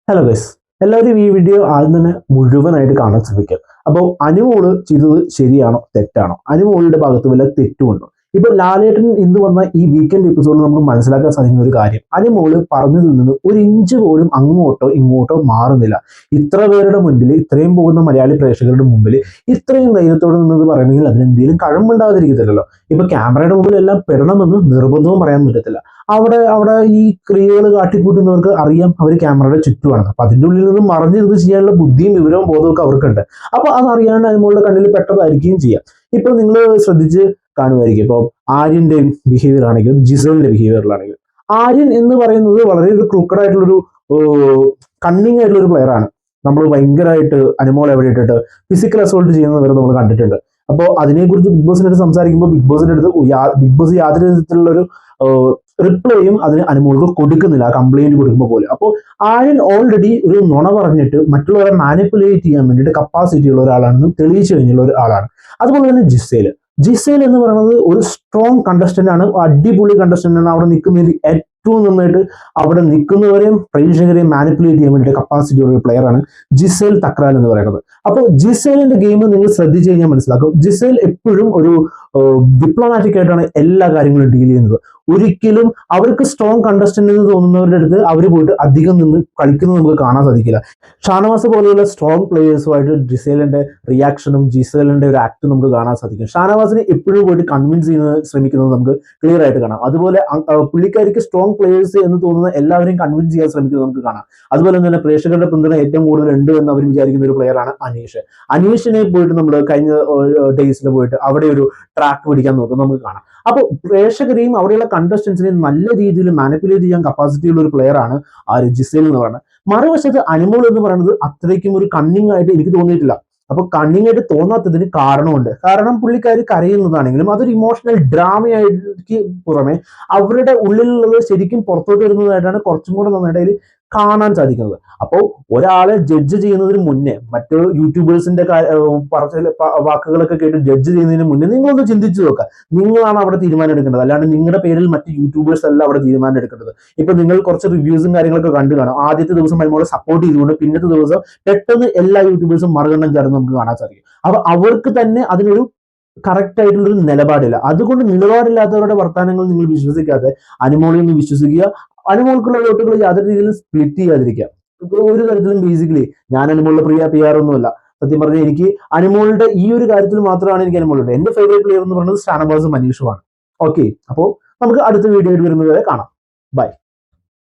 Hello guys, എല്ലാവരും ഈ video ആദ്യം തന്നെ മുഴുവനായിട്ട് കാണാൻ ശ്രമിക്കുക. അപ്പോൾ അനുമോള് ചെയ്തത് ശരിയാണോ തെറ്റാണോ, അനുമോളുടെ ഭാഗത്ത് വല്ല തെറ്റുമുണ്ടോ? ഇപ്പൊ ലാലേട്ടൻ ഇന്ന് വന്ന ഈ വീക്കെൻഡ് എപ്പിസോഡിൽ നമുക്ക് മനസ്സിലാക്കാൻ സാധിക്കുന്ന ഒരു കാര്യം, അനുമോള് പറഞ്ഞതിൽ നിന്ന് ഒരു ഇഞ്ച് പോലും അങ്ങോട്ടോ ഇങ്ങോട്ടോ മാറുന്നില്ല. ഇത്ര പേരുടെ മുന്നിൽ, ഇത്രയും പോകുന്ന മലയാളി പ്രേക്ഷകരുടെ മുമ്പിൽ ഇത്രയും ധൈര്യത്തോടെ നിന്നത് പറയണമെങ്കിൽ അതിനെന്തെങ്കിലും കഴമ്പുണ്ടാകാതിരിക്കത്തില്ലല്ലോ. ഇപ്പൊ ക്യാമറയുടെ മുമ്പിൽ എല്ലാം പെടണമെന്ന് നിർബന്ധവും പറയാൻ പറ്റത്തില്ല. അവിടെ ഈ ക്രിയകൾ കാട്ടിക്കൂട്ടുന്നവർക്ക് അറിയാം അവർ ക്യാമറയുടെ ചുറ്റുമാണ്. അപ്പൊ അതിൻ്റെ ഉള്ളിൽ നിന്നും മറിഞ്ഞിരുന്ന് ചെയ്യാനുള്ള ബുദ്ധിയും വിവരവും ബോധവും ഒക്കെ അവർക്കുണ്ട്. അപ്പൊ അതറിയാണ്ട് അനുമോളുടെ കണ്ണിൽ പെട്ടതായിരിക്കുകയും ചെയ്യാം. ഇപ്പൊ നിങ്ങൾ ശ്രദ്ധിച്ച് കാണുമായിരിക്കും, ഇപ്പോൾ ആര്യന്റെ ബിഹേവിയർ ആണെങ്കിലും ജിസലിന്റെ ബിഹേവിയറിലാണെങ്കിലും, ആര്യൻ എന്ന് പറയുന്നത് വളരെ ഒരു ക്രൂക്കഡ് ആയിട്ടുള്ളൊരു കണ്ണിങ് ആയിട്ടുള്ള ഒരു പ്ലെയർ ആണ്. നമ്മൾ ഭയങ്കരമായിട്ട് അനുമോളെ എവിടെ ഇട്ടിട്ട് ഫിസിക്കൽ അസോൾട്ട് ചെയ്യുന്നവരെ നമ്മൾ കണ്ടിട്ടുണ്ട്. അപ്പോൾ അതിനെക്കുറിച്ച് ബിഗ് ബോസിന്റെ അടുത്ത് സംസാരിക്കുമ്പോൾ ബിഗ് ബോസ് യാതൊരു വിധത്തിലുള്ള ഒരു റിപ്ലൈയും അതിന് അനുമോൾക്ക് കൊടുക്കുന്നില്ല, കംപ്ലൈന്റ് കൊടുക്കുമ്പോൾ പോലും. അപ്പോൾ ആര്യൻ ഓൾറെഡി ഒരു നുണ പറഞ്ഞിട്ട് മറ്റുള്ളവരെ മാനിപ്പുലേറ്റ് ചെയ്യാൻ വേണ്ടിയിട്ട് കപ്പാസിറ്റി ഉള്ള ഒരാളാണെന്ന് തെളിയിച്ചു കഴിഞ്ഞുള്ള ഒരാളാണ്. അതുപോലെ തന്നെ ജിസേൽ എന്ന് പറയുന്നത് ഒരു സ്ട്രോങ് കണ്ടസ്റ്റന്റ് ആണ്, അടിപൊളി കണ്ടസ്റ്റന്റ് ആണ്. അവിടെ നിൽക്കുന്നതിൽ ഏറ്റവും നന്നായിട്ട് അവിടെ നിൽക്കുന്നവരെയും പ്രേക്ഷകരെയും മാനിപ്പുലേറ്റ് ചെയ്യാൻ വേണ്ടിയിട്ട് കപ്പാസിറ്റി ഉള്ള ഒരു പ്ലെയർ ആണ് ജിസേൽ തക്രാൽ എന്ന് പറയുന്നത്. അപ്പോൾ ജിസേലിന്റെ ഗെയിം നിങ്ങൾ ശ്രദ്ധിച്ചു കഴിഞ്ഞാൽ മനസ്സിലാക്കും, ജിസേൽ എപ്പോഴും ഒരു ഡിപ്ലോമാറ്റിക് ആയിട്ടാണ് എല്ലാ കാര്യങ്ങളും ഡീൽ ചെയ്യുന്നത്. ഒരിക്കലും അവർക്ക് സ്ട്രോങ് കണ്ടസ്റ്റന്റ് എന്ന് തോന്നുന്നവരുടെ അടുത്ത് അവർ പോയിട്ട് അധികം നിന്ന് കളിക്കുന്നത് നമുക്ക് കാണാൻ സാധിക്കില്ല. ഷാനവാസ് പോലെയുള്ള സ്ട്രോങ് പ്ലേയേഴ്സുമായിട്ട് ജിസേലിന്റെ റിയാക്ഷനും ജിസേലിന്റെ ഒരു ആക്ടും നമുക്ക് കാണാൻ സാധിക്കും. ഷാനവാസിനെ എപ്പോഴും പോയിട്ട് കൺവിൻസ് ചെയ്യുന്നത് ശ്രമിക്കുന്നത് നമുക്ക് ക്ലിയർ ആയിട്ട് കാണാം. അതുപോലെ പുള്ളിക്കാരിക്ക് സ്ട്രോങ് പ്ലേയേഴ്സ് എന്ന് തോന്നുന്ന എല്ലാവരെയും കൺവിൻസ് ചെയ്യാൻ ശ്രമിക്കുന്നത് നമുക്ക് കാണാം. അതുപോലെ തന്നെ പ്രേക്ഷകരുടെ പിന്തുണ ഏറ്റവും കൂടുതൽ ഉണ്ട് എന്ന് അവർ വിചാരിക്കുന്ന ഒരു പ്ലെയർ ആണ് അനീഷിനെ പോയിട്ട് നമ്മൾ കഴിഞ്ഞ ഡേയ്സിൽ പോയിട്ട് അവിടെ ഒരു ട്രാക്ക് പിടിക്കാൻ നോക്കുന്നത് നമുക്ക് കാണാം. അപ്പോൾ പ്രേക്ഷകരെയും അവിടെയുള്ള കണ്ടസ്റ്റൻസിനെയും നല്ല രീതിയിൽ മാനിപ്പുലേറ്റ് ചെയ്യാൻ കപ്പാസിറ്റി ഉള്ള ഒരു പ്ലെയർ ആണ് ജിസേൽ എന്ന് പറയുന്നത്. മറുവശത്ത് അനുമോൾ എന്ന് പറയുന്നത് അത്രയ്ക്കും ഒരു കണ്ണിങ് ആയിട്ട് എനിക്ക് തോന്നിയിട്ടില്ല. അപ്പൊ കണ്ണിങ് ആയിട്ട് തോന്നാത്തതിന് കാരണമുണ്ട്. കാരണം പുള്ളിക്കാർ കരയുന്നതാണെങ്കിലും അതൊരു ഇമോഷണൽ ഡ്രാമയായിട്ട് പുറമെ അവരുടെ ഉള്ളിലുള്ളത് ശരിക്കും പുറത്തോട്ട് വരുന്നതായിട്ടാണ് കുറച്ചും കൂടെ നന്നായിട്ട് കാണാൻ സാധിക്കുന്നത്. അപ്പോൾ ഒരാളെ ജഡ്ജ് ചെയ്യുന്നതിന് മുന്നേ, മറ്റു യൂട്യൂബേഴ്സിന്റെ വാക്കുകളൊക്കെ കേട്ട് ജഡ്ജ് ചെയ്യുന്നതിന് മുന്നേ നിങ്ങളൊന്ന് ചിന്തിച്ചു നോക്കുക. നിങ്ങളാണ് അവിടെ തീരുമാനം എടുക്കേണ്ടത്, അല്ലാണ്ട് നിങ്ങളുടെ പേരിൽ മറ്റ് യൂട്യൂബേഴ്സ് അല്ല അവിടെ തീരുമാനം എടുക്കേണ്ടത്. ഇപ്പൊ നിങ്ങൾ കുറച്ച് റിവ്യൂസും കാര്യങ്ങളൊക്കെ കണ്ടു കാണും. ആദ്യത്തെ ദിവസം അനുമോളെ സപ്പോർട്ട് ചെയ്തുകൊണ്ട് പിന്നത്തെ ദിവസം പെട്ടെന്ന് എല്ലാ യൂട്യൂബേഴ്സും മറുകണ്ഠം ചാടുന്നത് നമുക്ക് കാണാൻ സാധിക്കും. അപ്പൊ അവർക്ക് തന്നെ അതിനൊരു കറക്റ്റ് ആയിട്ടുള്ളൊരു നിലപാടില്ല. അതുകൊണ്ട് നിലപാടില്ലാത്തവരുടെ വർത്തമാനങ്ങൾ നിങ്ങൾ വിശ്വസിക്കാതെ അനുമോളെ ഒന്ന് വിശ്വസിക്കുക. അനുമോൾക്കുള്ള വോട്ടുകൾ യാതൊരു രീതിയിലും സ്പ്ലിറ്റ് ചെയ്യാതിരിക്കുക. ഒരു തരത്തിലും ബേസിക്കലി ഞാൻ അനുമോളുടെ PR ഒന്നുമല്ല. സത്യം പറഞ്ഞാൽ എനിക്ക് അനുമോളുടെ ഈ ഒരു കാര്യത്തിൽ മാത്രമാണ് എനിക്ക് അനുമോളുണ്ട്. എന്റെ ഫേവറേറ്റ് പ്ലെയർ എന്ന് പറയുന്നത് ഷാനവാസും മനീഷുമാണ്. ഓക്കെ, അപ്പോൾ നമുക്ക് അടുത്ത വീഡിയോയിൽ വരുന്നത് വരെ കാണാം. ബൈ.